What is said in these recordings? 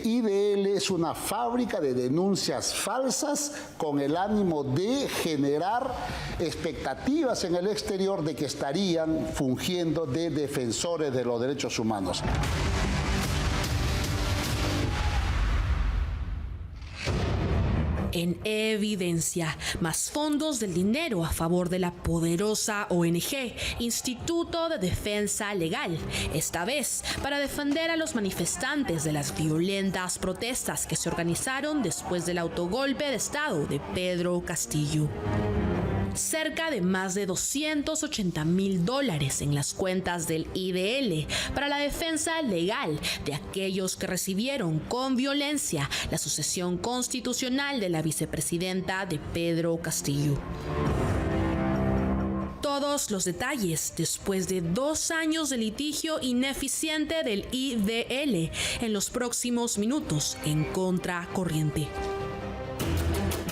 IDL es una fábrica de denuncias falsas con el ánimo de generar expectativas en el exterior de que estarían fungiendo de defensores de los derechos humanos. En evidencia, más fondos del dinero a favor de la poderosa ONG, Instituto de Defensa Legal, esta vez para defender a los manifestantes de las violentas protestas que se organizaron después del autogolpe de Estado de Pedro Castillo. Cerca de más de $280,000 en las cuentas del IDL para la defensa legal de aquellos que recibieron con violencia la sucesión constitucional de la vicepresidenta de Pedro Castillo. Todos los detalles después de 2 años de litigio ineficiente del IDL en los próximos minutos en Contracorriente.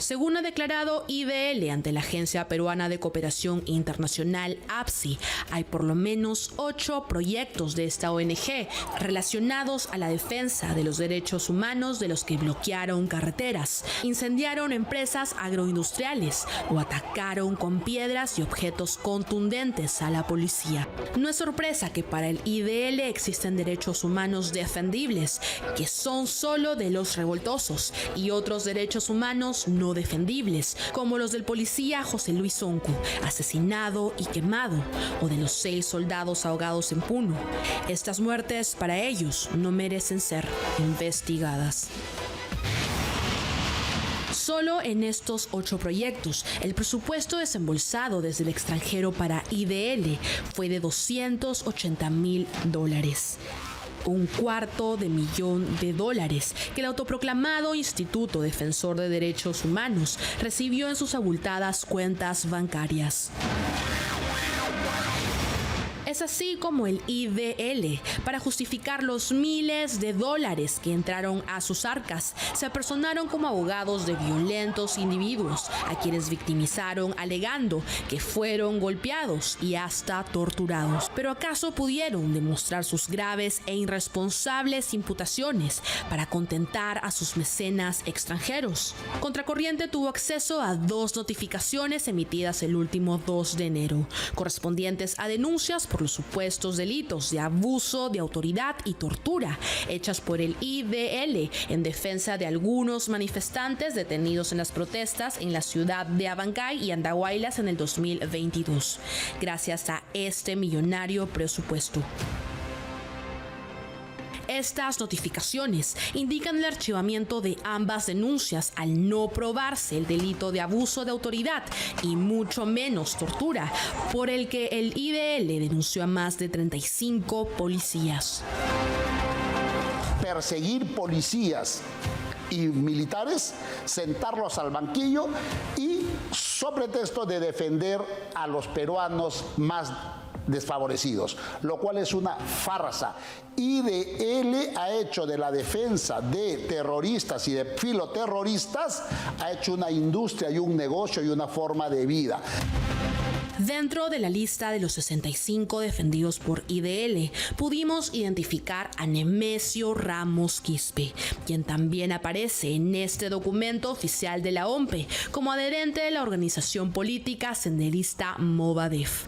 Según ha declarado IDL ante la Agencia Peruana de Cooperación Internacional, APSI, hay por lo menos 8 proyectos de esta ONG relacionados a la defensa de los derechos humanos de los que bloquearon carreteras, incendiaron empresas agroindustriales o atacaron con piedras y objetos contundentes a la policía. No es sorpresa que para el IDL existen derechos humanos defendibles, que son solo de los revoltosos, y otros derechos humanos no defendibles, como los del policía José Luis Sonco, asesinado y quemado, o de los 6 soldados ahogados en Puno. Estas muertes para ellos no merecen ser investigadas. Solo en estos 8 proyectos, el presupuesto desembolsado desde el extranjero para IDL fue de $280,000. $250,000 que el autoproclamado Instituto Defensor de Derechos Humanos recibió en sus abultadas cuentas bancarias. Es así como el IDL, para justificar los miles de dólares que entraron a sus arcas, se apersonaron como abogados de violentos individuos a quienes victimizaron alegando que fueron golpeados y hasta torturados. ¿Pero acaso pudieron demostrar sus graves e irresponsables imputaciones para contentar a sus mecenas extranjeros? Contracorriente tuvo acceso a 2 notificaciones emitidas el último 2 de enero, correspondientes a denuncias por los supuestos delitos de abuso de autoridad y tortura hechas por el IDL en defensa de algunos manifestantes detenidos en las protestas en la ciudad de Abancay y Andahuaylas en el 2022, gracias a este millonario presupuesto. Estas notificaciones indican el archivamiento de ambas denuncias al no probarse el delito de abuso de autoridad y mucho menos tortura, por el que el IDL denunció a más de 35 policías. Perseguir policías y militares, sentarlos al banquillo y, sobre pretexto de defender a los peruanos más desfavorecidos, lo cual es una farsa. IDL ha hecho de la defensa de terroristas y de filoterroristas, ha hecho una industria y un negocio y una forma de vida. Dentro de la lista de los 65 defendidos por IDL, pudimos identificar a Nemesio Ramos Quispe, quien también aparece en este documento oficial de la OMPE como adherente de la organización política senderista Movadef.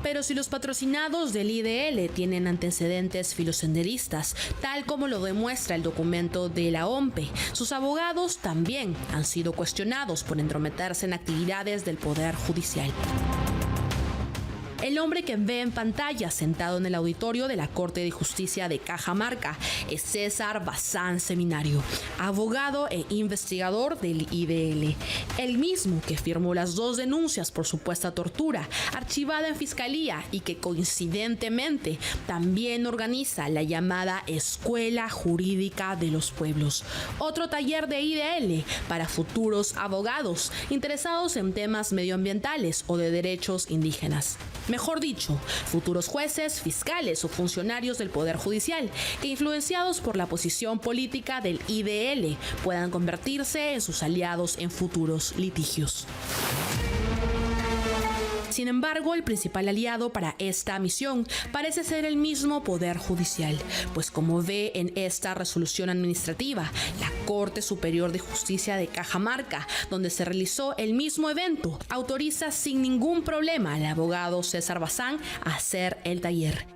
Pero si los patrocinados del IDL tienen antecedentes filosenderistas, tal como lo demuestra el documento de la OMPE, sus abogados también han sido cuestionados por entrometerse en actividades del Poder Judicial. El hombre que ve en pantalla sentado en el auditorio de la Corte de Justicia de Cajamarca es César Bazán Seminario, abogado e investigador del IDL, el mismo que firmó las 2 denuncias por supuesta tortura archivada en Fiscalía y que coincidentemente también organiza la llamada Escuela Jurídica de los Pueblos, otro taller de IDL para futuros abogados interesados en temas medioambientales o de derechos indígenas. Mejor dicho, futuros jueces, fiscales o funcionarios del Poder Judicial que, influenciados por la posición política del IDL, puedan convertirse en sus aliados en futuros litigios. Sin embargo, el principal aliado para esta misión parece ser el mismo Poder Judicial, pues como ve en esta resolución administrativa, la Corte Superior de Justicia de Cajamarca, donde se realizó el mismo evento, autoriza sin ningún problema al abogado César Bazán a hacer el taller.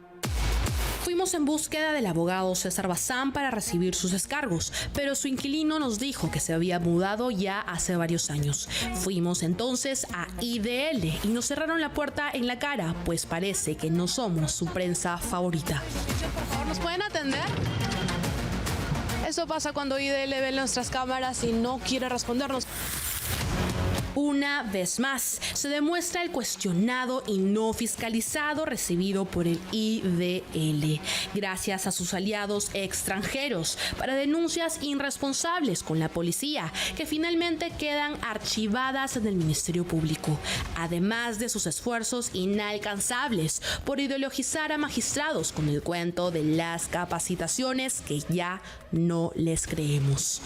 Fuimos en búsqueda del abogado César Bazán para recibir sus descargos, pero su inquilino nos dijo que se había mudado ya hace varios años. Fuimos entonces a IDL y nos cerraron la puerta en la cara, pues parece que no somos su prensa favorita. Por favor, ¿nos pueden atender? Eso pasa cuando IDL ve nuestras cámaras y no quiere respondernos. Una vez más, se demuestra el cuestionado y no fiscalizado recibido por el IDL, gracias a sus aliados extranjeros, para denuncias irresponsables con la policía, que finalmente quedan archivadas en el Ministerio Público, además de sus esfuerzos inalcanzables por ideologizar a magistrados con el cuento de las capacitaciones que ya no les creemos.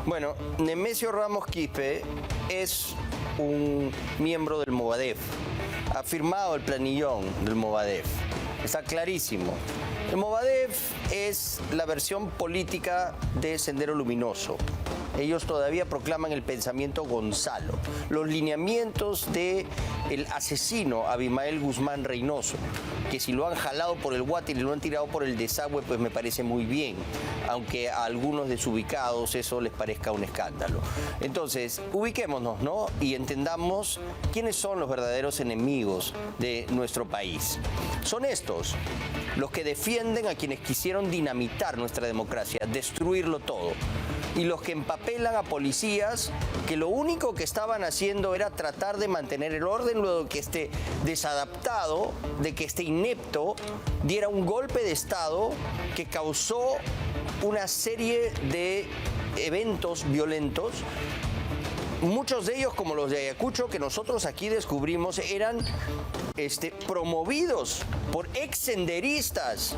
Bueno, Nemesio Ramos Quispe es un miembro del Movadef. Ha firmado el planillón del Movadef. Está clarísimo. El Movadef es la versión política de Sendero Luminoso. Ellos todavía proclaman el pensamiento Gonzalo, los lineamientos del asesino Abimael Guzmán Reynoso, que si lo han jalado por el guate y lo han tirado por el desagüe, pues me parece muy bien, aunque a algunos desubicados eso les parezca un escándalo. Entonces, ubiquémonos, ¿no? Y entendamos quiénes son los verdaderos enemigos de nuestro país. Son estos, los que defienden a quienes quisieron dinamitar nuestra democracia, destruirlo todo. Y los que empapelan a policías que lo único que estaban haciendo era tratar de mantener el orden, luego de que este desadaptado, de que este inepto diera un golpe de Estado que causó una serie de eventos violentos. Muchos de ellos, como los de Ayacucho, que nosotros aquí descubrimos, eran promovidos por exsenderistas,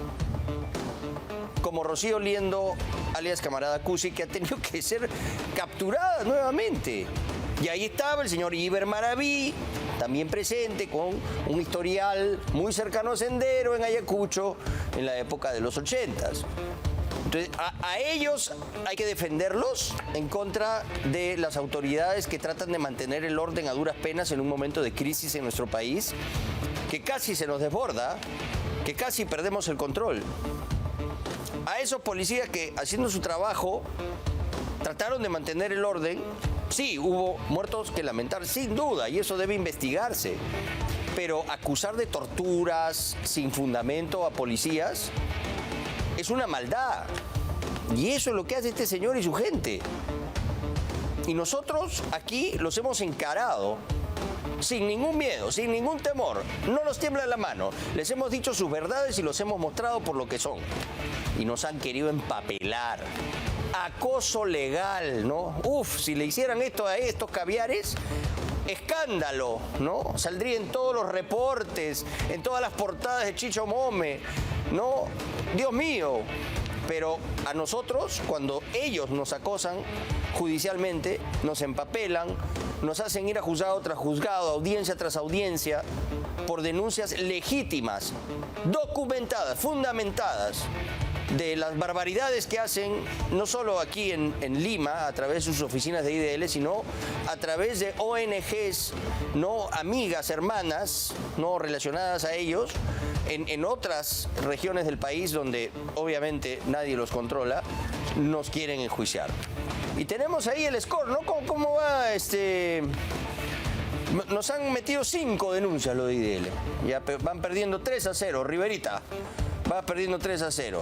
como Rocío Liendo, alias Camarada Cusi, que ha tenido que ser capturada nuevamente. Y ahí estaba el señor Iber Maraví, también presente, con un historial muy cercano a Sendero en Ayacucho en la época de los 80s. Entonces, a ellos hay que defenderlos en contra de las autoridades que tratan de mantener el orden a duras penas en un momento de crisis en nuestro país, que casi se nos desborda, que casi perdemos el control. A esos policías que, haciendo su trabajo, trataron de mantener el orden. Sí, hubo muertos que lamentar, sin duda, y eso debe investigarse. Pero acusar de torturas sin fundamento a policías es una maldad. Y eso es lo que hace este señor y su gente. Y nosotros aquí los hemos encarado sin ningún miedo, sin ningún temor. No nos tiembla la mano. Les hemos dicho sus verdades y los hemos mostrado por lo que son. Y nos han querido empapelar. Acoso legal, ¿no? Si le hicieran esto a estos caviares, escándalo, ¿no? Saldría en todos los reportes, en todas las portadas de Chicho Mome, ¿no? Dios mío. Pero a nosotros, cuando ellos nos acosan judicialmente, nos empapelan, nos hacen ir a juzgado tras juzgado, audiencia tras audiencia, por denuncias legítimas, documentadas, fundamentadas, de las barbaridades que hacen, no solo aquí en Lima, a través de sus oficinas de IDL, sino a través de ONGs, no amigas, hermanas, no relacionadas a ellos, en otras regiones del país donde obviamente nadie los controla, nos quieren enjuiciar. Y tenemos ahí el score, ¿no? ¿Cómo va Nos han metido 5 denuncias lo de IDL. Ya van perdiendo 3-0. Riverita va perdiendo 3-0.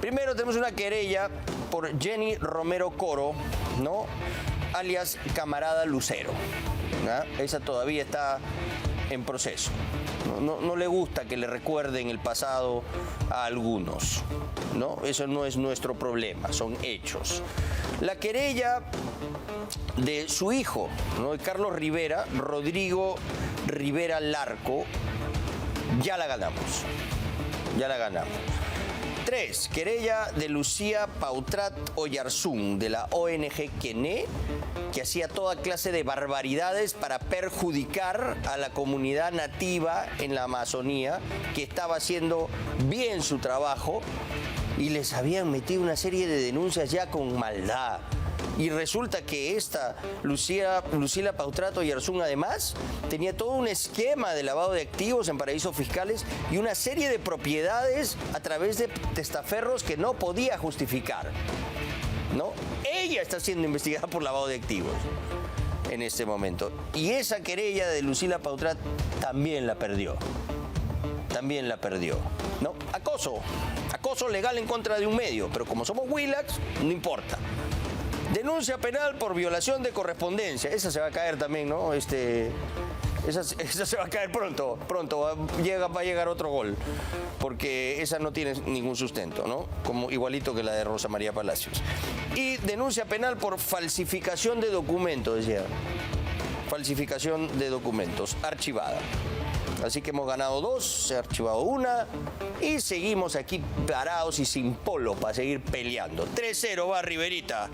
Primero tenemos una querella por Jenny Romero Coro, ¿no? Alias Camarada Lucero. ¿No? Esa todavía está en proceso. No le gusta que le recuerden el pasado a algunos, ¿no? Eso no es nuestro problema, son hechos. La querella de su hijo, ¿no? De Carlos Rivera, Rodrigo Rivera Larco, ya la ganamos. Ya la ganamos. 3. Querella de Lucía Pautrat Oyarzún, de la ONG Quené, que hacía toda clase de barbaridades para perjudicar a la comunidad nativa en la Amazonía, que estaba haciendo bien su trabajo, y les habían metido una serie de denuncias ya con maldad. Y resulta que esta Lucila Pautrat Oyarzún, además, tenía todo un esquema de lavado de activos en paraísos fiscales y una serie de propiedades a través de testaferros que no podía justificar, ¿no? Ella está siendo investigada por lavado de activos en este momento. Y esa querella de Lucila Pautrat también la perdió. También la perdió, ¿no? Acoso legal en contra de un medio, pero como somos Willax, no importa. Denuncia penal por violación de correspondencia. Esa se va a caer también, ¿no? Esa se va a caer pronto. Va a llegar otro gol. Porque esa no tiene ningún sustento, ¿no? Como igualito que la de Rosa María Palacios. Y denuncia penal por falsificación de documentos, decía. Falsificación de documentos, archivada. Así que hemos ganado 2, se ha archivado 1 y seguimos aquí parados y sin polo para seguir peleando. 3-0 va Riverita.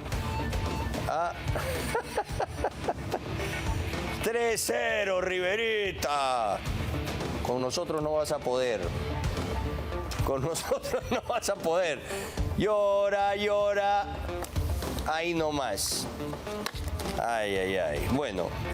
3-0 Riverita. Con nosotros no vas a poder. Con nosotros no vas a poder. Llora, llora. Ahí nomás. Ay. Bueno.